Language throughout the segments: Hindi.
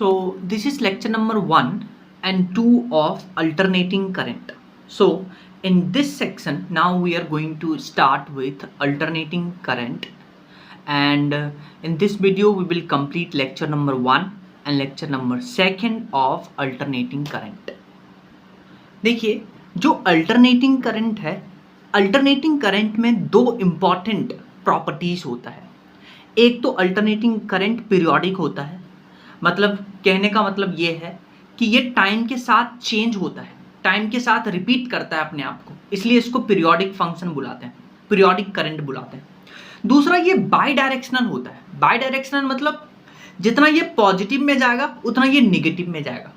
So this is lecture number 1 and 2 of alternating current. So in this section now we are going to start with alternating current, and in this video we will complete lecture number 1 and lecture number 2 of alternating current. देखिए, जो अल्टरनेटिंग करंट है, अल्टरनेटिंग करंट में दो इम्पॉर्टेंट प्रॉपर्टीज होता है. एक तो अल्टरनेटिंग करंट पीरियोडिक होता है, मतलब कहने का मतलब ये है कि ये टाइम के साथ चेंज होता है, टाइम के साथ रिपीट करता है अपने आप को, इसलिए इसको पीरियोडिक फंक्शन बुलाते हैं, पीरियोडिक करंट बुलाते हैं. दूसरा ये बाई डायरेक्शनल होता है. बाई डायरेक्शनल मतलब जितना ये पॉजिटिव में जाएगा उतना ये निगेटिव में जाएगा.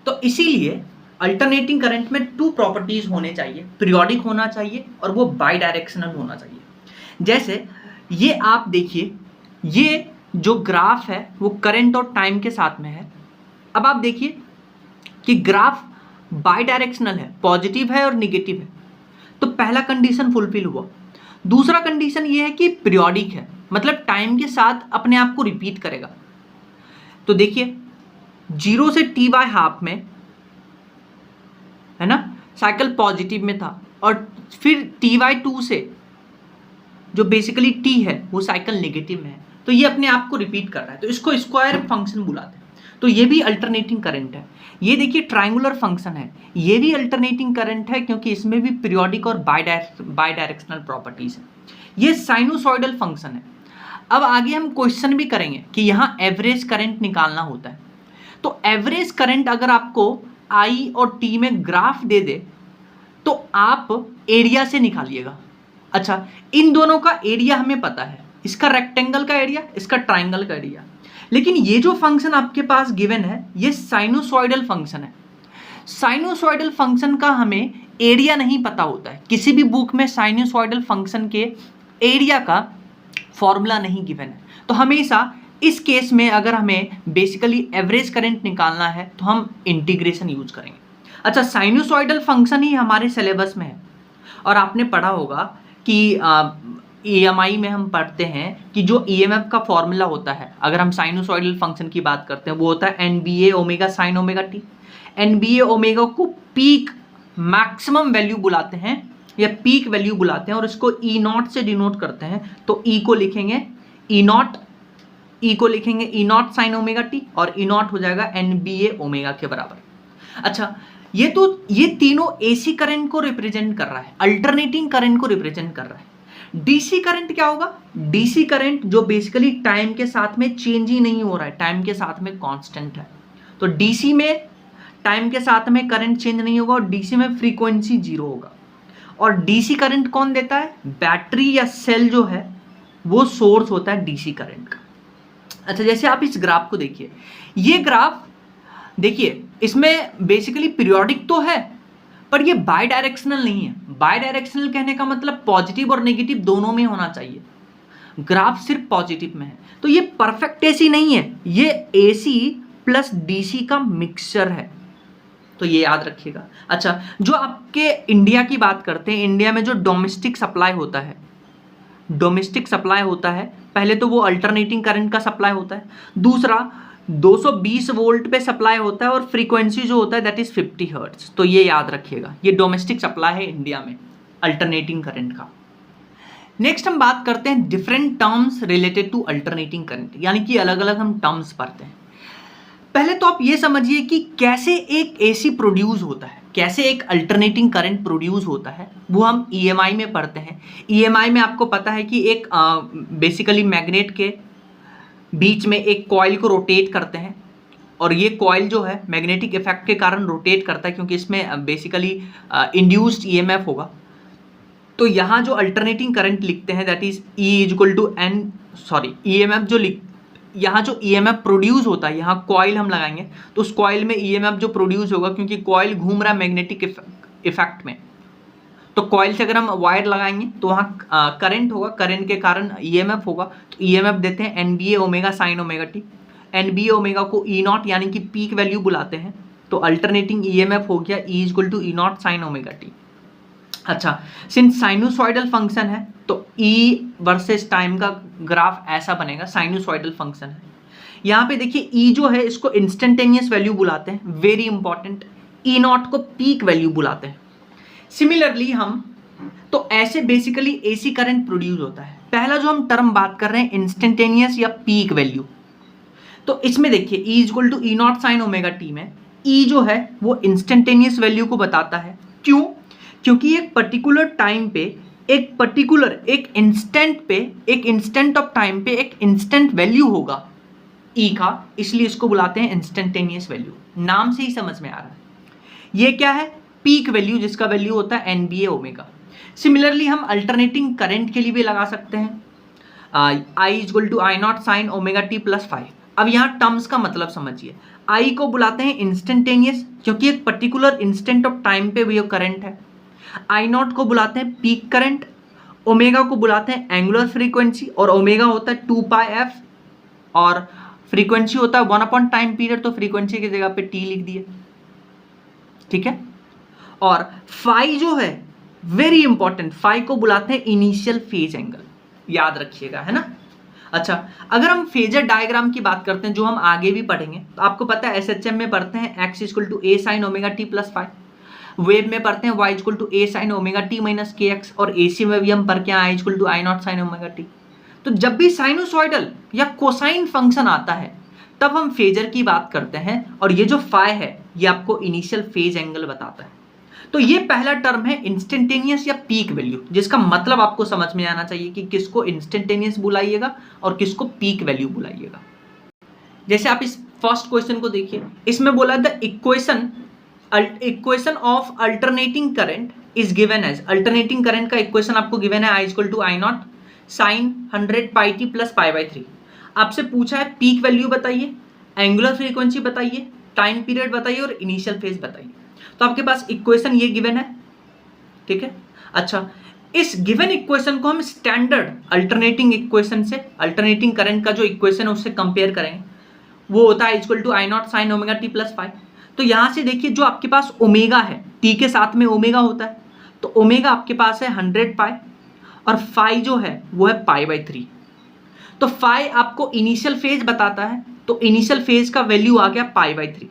तो इसीलिए अल्टरनेटिंग करंट में टू प्रॉपर्टीज होने चाहिए, पीरियोडिक होना चाहिए और वो बाई डायरेक्शनल होना चाहिए. जैसे ये आप देखिए, ये जो ग्राफ है वो करंट और टाइम के साथ में है. अब आप देखिए कि ग्राफ बाई डायरेक्शनल है, पॉजिटिव है और निगेटिव है, तो पहला कंडीशन फुलफिल हुआ. दूसरा कंडीशन ये है कि पीरियोडिक है, मतलब टाइम के साथ अपने आप को रिपीट करेगा. तो देखिए 0 से t/2 में है ना, साइकिल पॉजिटिव में था, और फिर t/2 से जो बेसिकली t है वो साइकिल नेगेटिव में है, तो ये अपने आप को रिपीट कर रहा है, तो इसको स्क्वायर फंक्शन बुलाते हैं. तो ये भी अल्टरनेटिंग करंट है. ये देखिए ट्रायंगुलर फंक्शन है, ये भी अल्टरनेटिंग करंट है क्योंकि इसमें भी पीरियोडिक और बाई डायरेक्शनल प्रॉपर्टीज है. ये साइनोसॉइडल फंक्शन है. अब आगे हम क्वेश्चन भी करेंगे कि यहाँ एवरेज करंट निकालना होता है. तो एवरेज करंट अगर आपको आई और टी में ग्राफ दे दे तो आप एरिया से निकालिएगा. अच्छा, इन दोनों का एरिया हमें पता है, इसका रेक्टेंगल का एरिया, इसका ट्राइंगल का एरिया. लेकिन ये जो फंक्शन आपके पास गिवन है ये साइनोसॉइडल फंक्शन है. साइनोसॉइडल फंक्शन का हमें एरिया नहीं पता होता है. किसी भी बुक में साइनोसॉइडल फंक्शन के एरिया का फॉर्मूला नहीं गिवन है. तो हमेशा इस केस में अगर हमें बेसिकली एवरेज करंट निकालना है तो हम इंटीग्रेशन यूज करेंगे. अच्छा, साइनोसॉइडल फंक्शन ही हमारे सिलेबस में है, और आपने पढ़ा होगा कि EMI में हम पढ़ते हैं कि जो EMF का फॉर्मूला होता है, अगर हम साइनोसॉइडल फंक्शन की बात करते हैं, वो होता है NBA omega sine omega T. NBA omega को पीक मैक्सिमम वैल्यू बुलाते हैं या पीक वैल्यू बुलाते हैं, और इसको E0 से डिनोट करते हैं. तो E को लिखेंगे E0 साइन ओमेगा टी, और E0 हो जाएगा NBA ओमेगा के बराबर. अच्छा, ये तीनों AC करंट को रिप्रेजेंट कर रहा है, अल्टरनेटिंग करंट को रिप्रेजेंट कर रहा है. DC करंट क्या होगा? DC करंट जो बेसिकली टाइम के साथ में चेंज ही नहीं हो रहा है, टाइम के साथ में कांस्टेंट है. तो DC में टाइम के साथ में करंट चेंज नहीं होगा और DC में फ्रीक्वेंसी 0 होगा. और DC करंट कौन देता है? बैटरी या सेल जो है वो सोर्स होता है DC करंट का. अच्छा, जैसे आप इस ग्राफ को देखिए, ये ग्राफ देखिए, इसमें बेसिकली पीरियोडिक तो है पर ये बाई डायरेक्शनल नहीं है. बाई डायरेक्शनल कहने का मतलब पॉजिटिव और नेगेटिव दोनों में होना चाहिए. ग्राफ सिर्फ पॉजिटिव में है, तो ये परफेक्ट AC नहीं है, ये AC प्लस DC का मिक्सचर है, तो ये याद रखिएगा. अच्छा, जो आपके इंडिया की बात करते हैं, इंडिया में जो डोमेस्टिक सप्लाई होता है, पहले तो वो अल्टरनेटिंग करंट का सप्लाई होता है. दूसरा 220 वोल्ट पे सप्लाई होता है और फ्रीक्वेंसी जो होता है दैट इज 50 हर्ट्ज. तो ये याद रखिएगा, ये डोमेस्टिक सप्लाई है इंडिया में अल्टरनेटिंग करंट का. नेक्स्ट हम बात करते हैं different terms related to alternating current, यानी कि अलग अलग हम टर्म्स पढ़ते हैं. पहले तो आप ये समझिए कि कैसे एक AC प्रोड्यूस होता है, कैसे एक अल्टरनेटिंग करंट प्रोड्यूस होता है, वो हम EMI में पढ़ते हैं. EMI में आपको पता है कि एक बेसिकली मैग्नेट के बीच में एक कॉइल को रोटेट करते हैं, और ये कॉइल जो है मैग्नेटिक इफेक्ट के कारण रोटेट करता है क्योंकि इसमें बेसिकली इंड्यूस्ड EMF होगा. तो यहाँ जो अल्टरनेटिंग करंट लिखते हैं दैट इज EMF जो यहाँ जो EMF प्रोड्यूस होता है, यहाँ कॉइल हम लगाएंगे तो उस कॉइल में EMF जो प्रोड्यूस होगा, क्योंकि कॉइल घूम रहा है मैग्नेटिक इफेक्ट में, तो कॉइल से अगर हम वायर लगाएंगे तो वहाँ करंट होगा, करंट के कारण EMF होगा. तो EMF देते हैं NBA omega sine omega T. NBA omega को E0 यानी कि पीक वैल्यू बुलाते हैं, तो अल्टरनेटिंग EMF हो गया E=E0 साइन ओमेगा टी. अच्छा, सिंस साइनोसॉइडल फंक्शन है तो E वर्सेस टाइम का ग्राफ ऐसा बनेगा, साइनोसॉइडल फंक्शन है. यहाँ पे देखिए ई जो है इसको इंस्टेंटेनियस वैल्यू बुलाते हैं, वेरी इंपॉर्टेंट। ई नॉट को पीक वैल्यू बुलाते हैं। सिमिलरली हम तो ऐसे बेसिकली एसी करंट प्रोड्यूस होता है। पहला जो हम टर्म बात कर रहे हैं इंस्टेंटेनियस या पीक वैल्यू, तो इसमें देखिए E equal to E naught sine omega T में ई जो है वो इंस्टेंटेनियस वैल्यू को बताता है। क्यों? क्योंकि एक पर्टिकुलर टाइम पे एक इंस्टेंट ऑफ टाइम पे एक इंस्टेंट वैल्यू होगा ई का, इसलिए इसको बुलाते हैं इंस्टेंटेनियस वैल्यू। नाम से ही समझ में आ रहा है। ये क्या है? पीक वैल्यू, जिसका वैल्यू होता है NBA ओमेगा। सिमिलरली हम अल्टरनेटिंग करंट के लिए भी लगा सकते हैं, I equal to I naught sine omega T plus 5। अब यहाँ टर्म्स का मतलब समझिए। आई को बुलाते हैं इंस्टेंटेनियस, क्योंकि एक पर्टिकुलर इंस्टेंट ऑफ टाइम पे वो करंट है। आई नॉट को बुलाते हैं पीक करंट, ओमेगा को बुलाते हैं एंगुलर फ्रीक्वेंसी, और ओमेगा होता है 2πf और फ्रीक्वेंसी होता है 1 अपॉन टाइम पीरियड, तो फ्रीक्वेंसी की जगह पे टी लिख दिए, ठीक है। और फाई जो है वेरी इंपॉर्टेंट, फाई को बुलाते हैं इनिशियल फेज एंगल, याद रखिएगा, है ना। अच्छा, अगर हम फेजर डायग्राम की बात करते हैं जो हम आगे भी पढ़ेंगे, तो आपको पता है SHM में पढ़ते हैं x equal to a sine omega T plus 5, wave में पढ़ते हैं y equal to a sine omega T minus kx, और AC में भी हम पढ़ के i equal to I naught sine omega T. तो जब भी साइनोसॉइडल या कोसाइन फंक्शन आता है तब हम फेजर की बात करते हैं, और ये जो फाई है ये आपको इनिशियल फेज एंगल बताता है। तो ये पहला टर्म है इंस्टेंटेनियस या पीक वैल्यू, जिसका मतलब आपको समझ में आना चाहिए कि किसको इंस्टेंटेनियस बुलाइएगा और किसको पीक वैल्यू बुलाइएगा। जैसे आप इस फर्स्ट क्वेश्चन को देखिए, इसमें बोला the equation of alternating current is given as, alternating current का इक्वेशन आपको गिवन है I equal to I naught sine 100 pi T plus pi by 3। आपसे पूछा है पीक वैल्यू बताइए, एंगुलर फ्रीक्वेंसी बताइए, टाइम पीरियड बताइए और इनिशियल फेज बताइए। तो आपके पास इक्वेशन ये गिवन है, ठीक है। अच्छा, इस गिवन इक्वेशन को हम स्टैंडर्ड अल्टरनेटिंग इक्वेशन से, अल्टरनेटिंग करंट का जो इक्वेशन है उससे कंपेयर करेंगे, वो होता है equal to I naught sine omega T plus 5। तो यहां से देखिए जो आपके पास ओमेगा है, टी के साथ में ओमेगा होता है, तो ओमेगा आपके पास है 100 पाई और फाई जो है वो है पाई बाई 3। तो फाई आपको इनिशियल फेज बताता है, तो इनिशियल फेज का वैल्यू आ गया पाई बाई 3।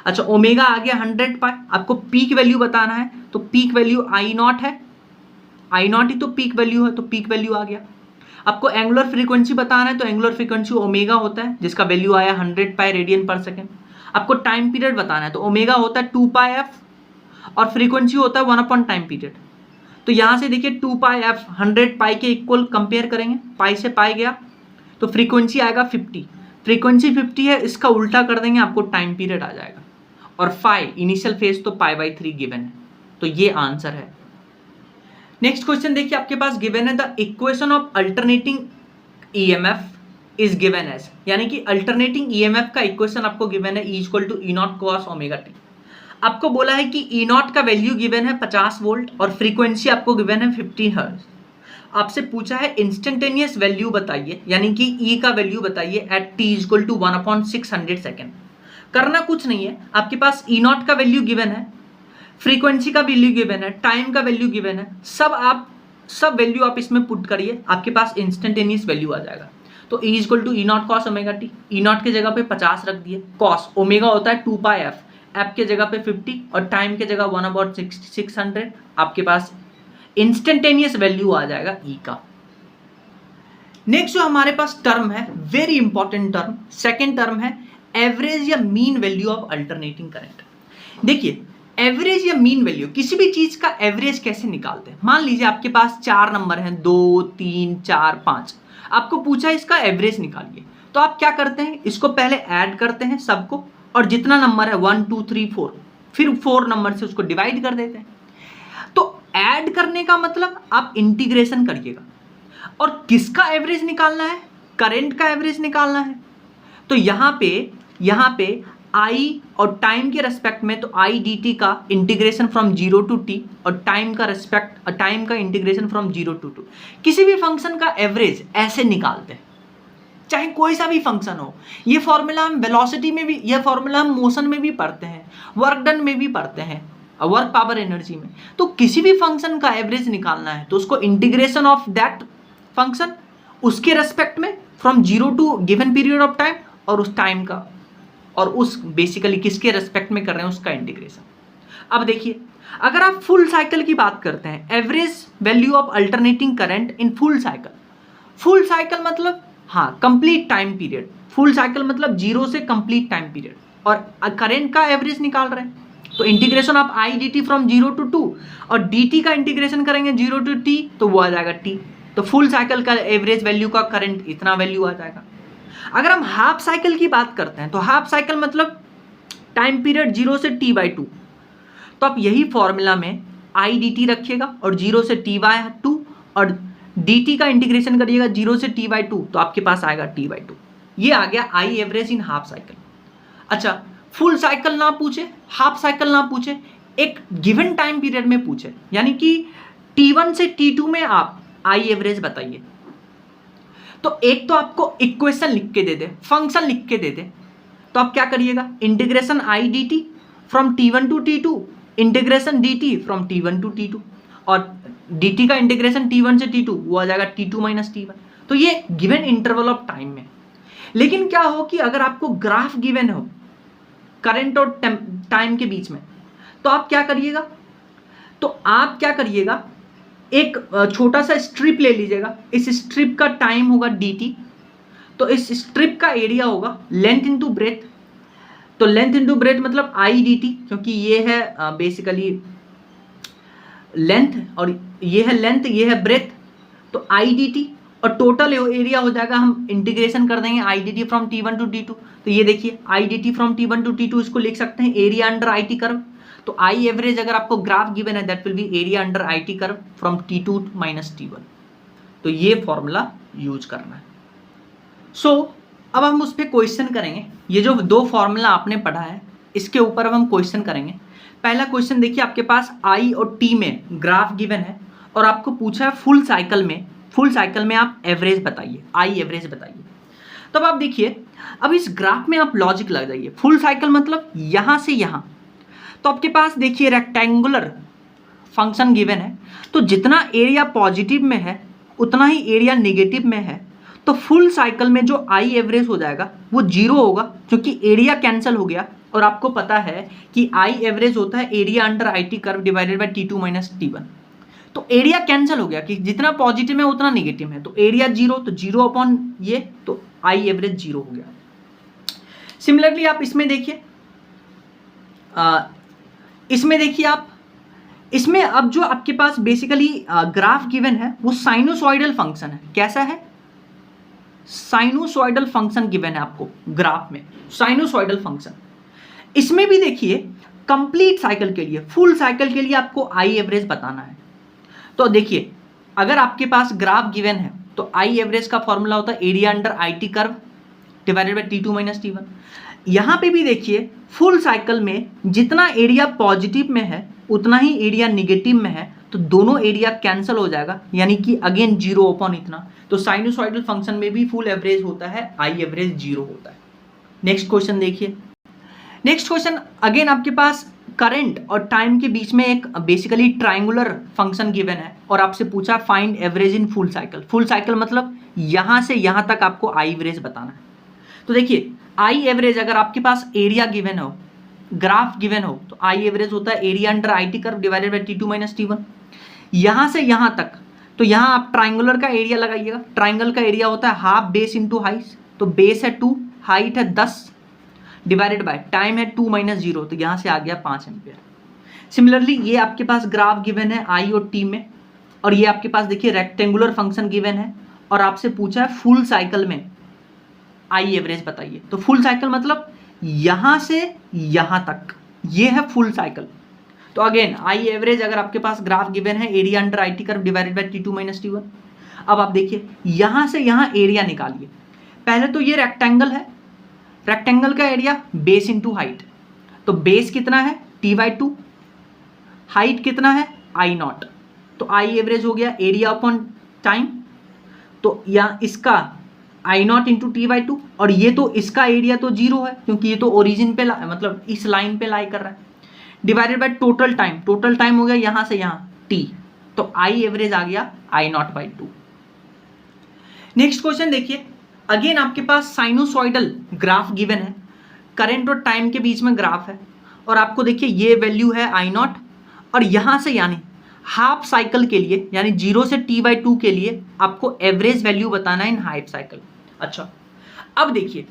अच्छा, ओमेगा आ गया 100 पाई, आपको पीक वैल्यू बताना है, तो पीक वैल्यू आई नॉट है, आई नॉट ही तो पीक वैल्यू है, तो पीक वैल्यू आ गया। आपको एंगुलर फ्रीक्वेंसी बताना है, तो एंगुलर फ्रीक्वेंसी ओमेगा होता है, जिसका वैल्यू आया 100 पाई रेडियन पर सेकेंड। आपको टाइम पीरियड बताना है, तो ओमेगा होता है 2πf और फ्रीक्वेंसी होता है 1 अपॉन टाइम पीरियड। तो यहाँ से देखिए 2πf 100 पाई के इक्वल कंपेयर करेंगे, पाई से पाई गया तो फ्रीक्वेंसी आएगा 50, फ्रीक्वेंसी 50 है, इसका उल्टा कर देंगे आपको टाइम पीरियड आ जाएगा, और फाई इनिशियल फेज तो पाई बाई 3 गिवन है, तो ये आंसर है। नेक्स्ट क्वेश्चन देखिए, आपके पास गिवन है the equation of alternating EMF is given as, यानी कि अल्टरनेटिंग EMF का इक्वेशन आपको गिवन है E equal to E naught cos omega T. आपको बोला है कि ई नॉट का वैल्यू गिवन है 50 वोल्ट और फ्रीक्वेंसी आपको गिवन है 50 हर्ट्ज। आपसे पूछा है इंस्टेंटेनियस वैल्यू बताइए, यानी कि ई का वैल्यू बताइए at T equal to 1/600 second. करना कुछ नहीं है, आपके पास ई नॉट का वैल्यू गिवन है, फ्रीक्वेंसी का वैल्यू गिवन है, टाइम का वैल्यू गिवन है, सब वैल्यू आप इसमें पुट करिए, आपके पास इंस्टेंटेनियस वैल्यू आ जाएगा। तो E equal to E naught cos omega T, E naught के जगह पे 50 रख दिए, कॉस ओमेगा होता है 2πf, एफ के जगह पे 50 और टाइम के जगह 1/600, आपके पास इंस्टेंटेनियस वैल्यू आ जाएगा ई का। नेक्स्ट जो हमारे पास टर्म है, very important term, second term है एवरेज या mean value of alternating current. देखिए, एवरेज या मीन वैल्यू, किसी भी चीज का एवरेज कैसे निकालते हैं। मान लीजिए आपके पास 4 नंबर हैं, 2, 3, 4, 5, आपको पूछा इसका एवरेज निकालिए, तो आप क्या करते हैं, इसको पहले ऐड करते हैं सबको, और जितना नंबर है 1, 2, 3, 4, फिर 4 नंबर से उसको डिवाइड कर देते हैं। तो ऐड करने का मतलब आप इंटीग्रेशन करिएगा, और किसका एवरेज निकालना है, करंट का एवरेज निकालना है। तो यहाँ पे आई और टाइम के रेस्पेक्ट में, तो आई डी टी का इंटीग्रेशन फ्रॉम 0 to t और टाइम का इंटीग्रेशन फ्रॉम 0 to 2। किसी भी फंक्शन का एवरेज ऐसे निकालते हैं, चाहे कोई सा भी फंक्शन हो। ये फॉर्मूला हम वेलोसिटी में भी, ये फॉर्मूला हम मोशन में भी पढ़ते हैं, वर्क डन में भी पढ़ते हैं, वर्क पावर एनर्जी में। तो किसी भी फंक्शन का एवरेज निकालना है तो उसको इंटीग्रेशन ऑफ दैट फंक्शन, उसके रेस्पेक्ट में from 0 to given period of time और उस टाइम का और उस बेसिकली किसके रेस्पेक्ट में कर रहे हैं उसका इंटीग्रेशन। अब देखिए, अगर आप फुल साइकिल की बात करते हैं, average value of alternating current in full cycle, full cycle मतलब हाँ complete time period, full cycle मतलब जीरो से कंप्लीट टाइम पीरियड, और करंट का एवरेज निकाल रहे हैं तो integration of I D T from 0 to 2, और डी टी का इंटीग्रेशन करेंगे 0 to t तो वो आ जाएगा t। तो फुल साइकिल का एवरेज वैल्यू का करंट इतना वैल्यू आ जाएगा। अगर हम हाफ साइकिल की बात करते हैं तो हाफ साइकिल मतलब टाइम पीरियड 0 से t/2, तो आप यही फॉर्मूला में आई डी टी रखिएगा और 0 से t/2 और डी टी का इंटीग्रेशन करिएगा 0 से t/2 तो आपके पास आएगा t/2। ये आ गया I average in half cycle. अच्छा, फुल साइकिल ना पूछे, हाफ साइकिल ना पूछे, एक गिवन टाइम पीरियड में पूछे, यानी कि t1 से t2 में आप आई एवरेज बताइए, तो एक तो आपको इक्वेशन लिख के दे दे, फंक्शन लिख के दे दे, तो आप क्या करिएगा, integration I D T from t1 to t2, integration D T from t1 to t2, और डी टी का इंटीग्रेशन t1 से t2 वो आ जाएगा t2 - t1। तो ये गिवन इंटरवल ऑफ टाइम में। लेकिन क्या हो कि अगर आपको ग्राफ गिवन हो करंट और टाइम के बीच में, तो आप क्या करिएगा, एक छोटा सा स्ट्रिप ले लीजिएगा, इस स्ट्रिप का टाइम होगा dt, तो इस स्ट्रिप का एरिया होगा लेंथ इंटू ब्रेथ, तो लेंथ इंटू ब्रेथ मतलब आई डी टी, क्योंकि ये है बेसिकली लेंथ और ये है लेंथ, ये है ब्रेथ, तो आई डी टी, और टोटल एरिया हो जाएगा, हम इंटीग्रेशन कर देंगे I D T from t1 to t2, तो ये देखिए I D T from t1 to t2 इसको लिख सकते हैं area under I T curve. तो आई एवरेज अगर आपको ग्राफ गिवन है that will be area under I T curve from t2 - t1, तो ये फॉर्मूला यूज करना है। सो अब हम उस पर क्वेश्चन करेंगे, ये जो दो फॉर्मूला आपने पढ़ा है इसके ऊपर अब हम क्वेश्चन करेंगे। पहला क्वेश्चन देखिए, आपके पास आई और टी में ग्राफ गिवन है और आपको पूछा है फुल साइकिल में आप एवरेज बताइए, आई एवरेज बताइए। तब आप देखिए, अब इस ग्राफ में आप लॉजिक लग जाइए, फुल साइकिल मतलब यहाँ से यहाँ, तो आपके पास देखिए रेक्टेंगुलर फंक्शन गिवन है, तो जितना एरिया पॉजिटिव में है उतना ही एरिया नेगेटिव में है, तो फुल साइकिल में जो आई एवरेज हो जाएगा वो 0 होगा, क्योंकि एरिया कैंसिल हो गया, और आपको पता है कि आई एवरेज होता है area under I T curve divided by t2 - t1, तो एरिया कैंसिल हो गया कि जितना पॉजिटिव है उतना नेगेटिव है, तो एरिया 0, तो 0 अपॉन ये, तो आई एवरेज 0 हो गया। सिमिलरली आप इसमें देखिए, इसमें अब जो आपके पास बेसिकली ग्राफ गिवन है वो साइनोसॉइडल फंक्शन है। कैसा है? साइनोसॉइडल फंक्शन गिवन है आपको ग्राफ में, साइनोसॉइडल फंक्शन। इसमें भी देखिए कंप्लीट साइकिल के लिए, फुल साइकिल के लिए आपको आई एवरेज बताना है। तो देखिए, अगर आपके पास ग्राफ गिवन है तो आई एवरेज का फॉर्मूला होता है area under I T curve divided by t2 - t1। यहाँ पे भी देखिए फुल साइकिल में जितना एरिया पॉजिटिव में है उतना ही एरिया निगेटिव में है, तो दोनों एरिया कैंसिल हो जाएगा, यानी कि अगेन 0 अपॉन इतना। तो साइनोसॉइडल फंक्शन में भी फुल एवरेज होता है, आई एवरेज 0 होता है। नेक्स्ट क्वेश्चन देखिए, नेक्स्ट क्वेश्चन अगेन आपके पास करंट और टाइम के बीच में एक बेसिकली ट्राइंगुलर फंक्शन गिवन है और आपसे पूछा find average in full cycle. Full cycle मतलब यहाँ से यहाँ तक आपको आई एवरेज बताना है। तो देखिए आई एवरेज अगर आपके पास एरिया गिवन हो, ग्राफ गिवन हो, तो आई एवरेज होता है area under I T curve divided by t2 - t1। यहाँ से यहाँ तक, तो यहाँ आप ट्राइंगुलर का एरिया लगाइएगा। ट्राइंगल का एरिया होता है हाफ बेस इंटू हाइट, तो बेस है 2, हाइट है 10 डिवाइडेड बाय टाइम है 2 - 0, तो यहाँ से आ गया 5 एम्पियर। सिमिलरली ये आपके पास ग्राफ गिवन है आई और टी में, और ये आपके पास देखिए रेक्टेंगुलर फंक्शन गिवन है और आपसे पूछा है फुल साइकिल में आई एवरेज बताइए। तो फुल साइकिल मतलब यहाँ से यहाँ तक, ये है फुल साइकिल। तो अगेन आई एवरेज अगर आपके पास ग्राफ गिवन है area under I T curve divided by t2 - t1। अब आप देखिए यहाँ से यहाँ एरिया निकालिए। पहले तो ये रेक्टेंगल है, रेक्टेंगल का एरिया बेस इंटू हाइट, तो बेस कितना है t/2, हाइट कितना है I0, तो आई एवरेज हो गया एरिया अपॉन टाइम, तो यहाँ इसका I0 इंटू t/2, और ये तो इसका एरिया तो 0 है क्योंकि ये तो ओरिजिन पे मतलब इस लाइन पे लाई कर रहा है, divided by total time, total time हो गया यहाँ से यहाँ t, तो आई एवरेज आ गया I0/2। नेक्स्ट क्वेश्चन देखिए, अगेन आपके पास साइनोसॉइडल ग्राफ गिवन है, करंट और टाइम के बीच में ग्राफ है, और आपको देखिए ये वैल्यू है आई नॉट, और यहां से यानी हाफ साइकिल के लिए यानी 0 से t/2 के लिए आपको एवरेज वैल्यू बताना है इन हाफ साइकिल। अच्छा, अब देखिए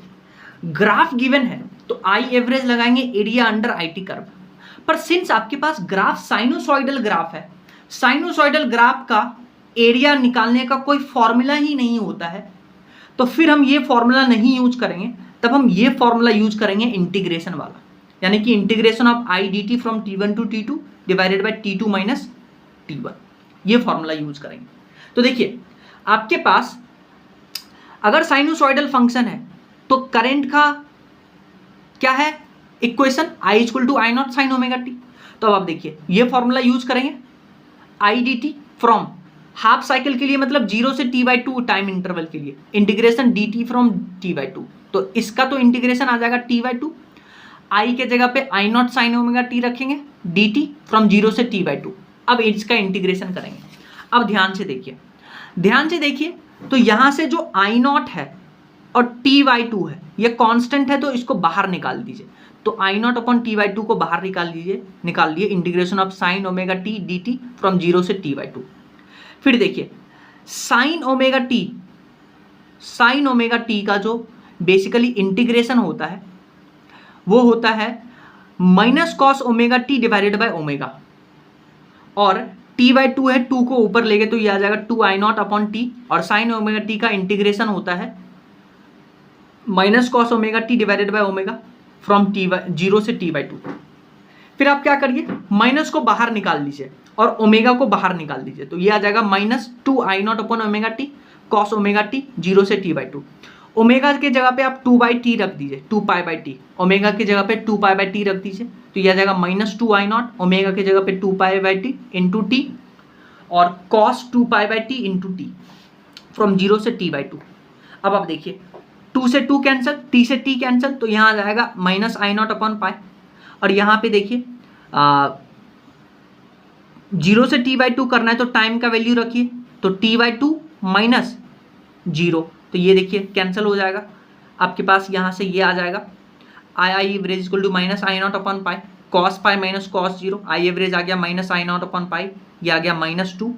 ग्राफ गिवन है तो आई एवरेज लगाएंगे एरिया अंडर IT कर्व, पर सिंस आपके पास ग्राफ साइनोसॉइडल ग्राफ है, साइनोसॉइडल ग्राफ का एरिया निकालने का कोई फॉर्मूला ही नहीं होता है, तो फिर हम ये फॉर्मूला नहीं यूज करेंगे, तब हम ये फॉर्मूला यूज करेंगे इंटीग्रेशन वाला, यानी कि integration of I dt from t1 to t2 divided by t2 minus t1, ये फॉर्मूला यूज करेंगे। तो देखिए आपके पास अगर साइनोसॉइडल फंक्शन है तो करंट का क्या है equation, I equal to I naught sine omega T. तो अब आप देखिए ये फॉर्मूला यूज करेंगे I dt from half cycle के लिए मतलब 0 से t/2 टाइम इंटरवल के लिए, इंटीग्रेशन dt फ्रॉम t/2, तो इसका तो इंटीग्रेशन आ जाएगा t/2, आई के जगह पे आई नॉट साइन ओमेगा टी रखेंगे, dt फ्रॉम 0 से t/2। अब इसका इंटीग्रेशन करेंगे। अब ध्यान से देखिए तो यहां से जो आई नॉट है और t/2 है ये कांस्टेंट है, तो इसको बाहर निकाल दीजिए, तो आई नॉट अपॉन t/2 को बाहर निकाल लिए integration of sine omega T dt from 0 से t/2। फिर देखिए साइन ओमेगा टी का जो बेसिकली इंटीग्रेशन होता है वो होता है minus cos omega T divided by omega, और t/2 है, 2 को ऊपर ले गए तो ये आ जाएगा 2 आई नॉट अपॉन टी, और साइन ओमेगा टी का इंटीग्रेशन होता है minus cos omega T divided by omega from 0 से t/2। फिर आप क्या करिए माइनस को बाहर निकाल लीजिए और ओमेगा को बाहर निकाल दीजिए, तो ये आ जाएगा माइनस 2 आई naught upon omega T cos omega T 0 से t/2। ओमेगा के जगह पे आप 2/t रख दीजिए, 2π/t, ओमेगा की जगह पे 2π/t रख दीजिए, तो ये आ जाएगा माइनस 2 आई नॉट, ओमेगा की जगह पे 2π/t इंटू टी, और cos 2π/t into T from 0 से t/2। अब आप देखिए 2 से 2 कैंसिल, t से t कैंसिल, तो यहाँ आ जाएगा माइनस आई नॉट अपॉन पाई, और यहाँ पे देखिए 0 से t/2 करना है तो टाइम का वैल्यू रखिए, तो t/2 माइनस 0, तो ये देखिए कैंसिल हो जाएगा, आपके पास यहाँ से ये आ जाएगा I average equal to minus I naught upon pi, cos pi minus cos 0, I average आ गया minus I naught upon pi, ये आ गया -2,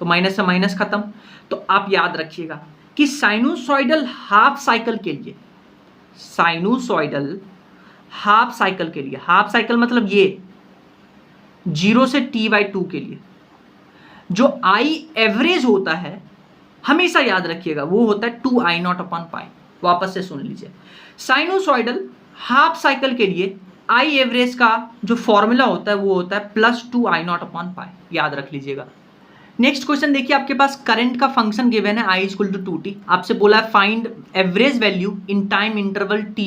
तो माइनस से माइनस खत्म। तो आप याद रखिएगा कि साइनोसॉइडल हाफ साइकिल के लिए, हाफ साइकिल मतलब ये 0 से t/2 के लिए जो आई एवरेज होता है हमेशा याद रखिएगा वो होता है 2 आई नॉट अपॉन पाई। वापस से सुन लीजिए, साइनोसॉइडल हाफ साइकिल के लिए आई एवरेज का जो फॉर्मूला होता है वो होता है +2 आई नॉट अपॉन पाई, याद रख लीजिएगा। नेक्स्ट क्वेश्चन देखिए, आपके पास करंट का फंक्शन गिवन है I इक्वल टू 2t, आपसे बोला है find average value in time interval t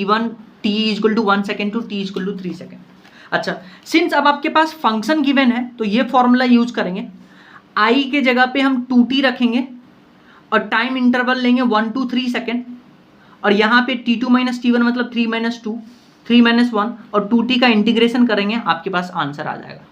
equal to 1 second to t equal to 3 second. अच्छा, सिंस अब आपके पास फंक्शन गिवन है तो ये फॉर्मूला यूज करेंगे, I के जगह पे हम 2t रखेंगे और टाइम इंटरवल लेंगे 1 to 3 सेकेंड, और यहाँ पे t2 माइनस t1 मतलब 3 - 2, 3 - 1 और 2t का इंटीग्रेशन करेंगे, आपके पास आंसर आ जाएगा।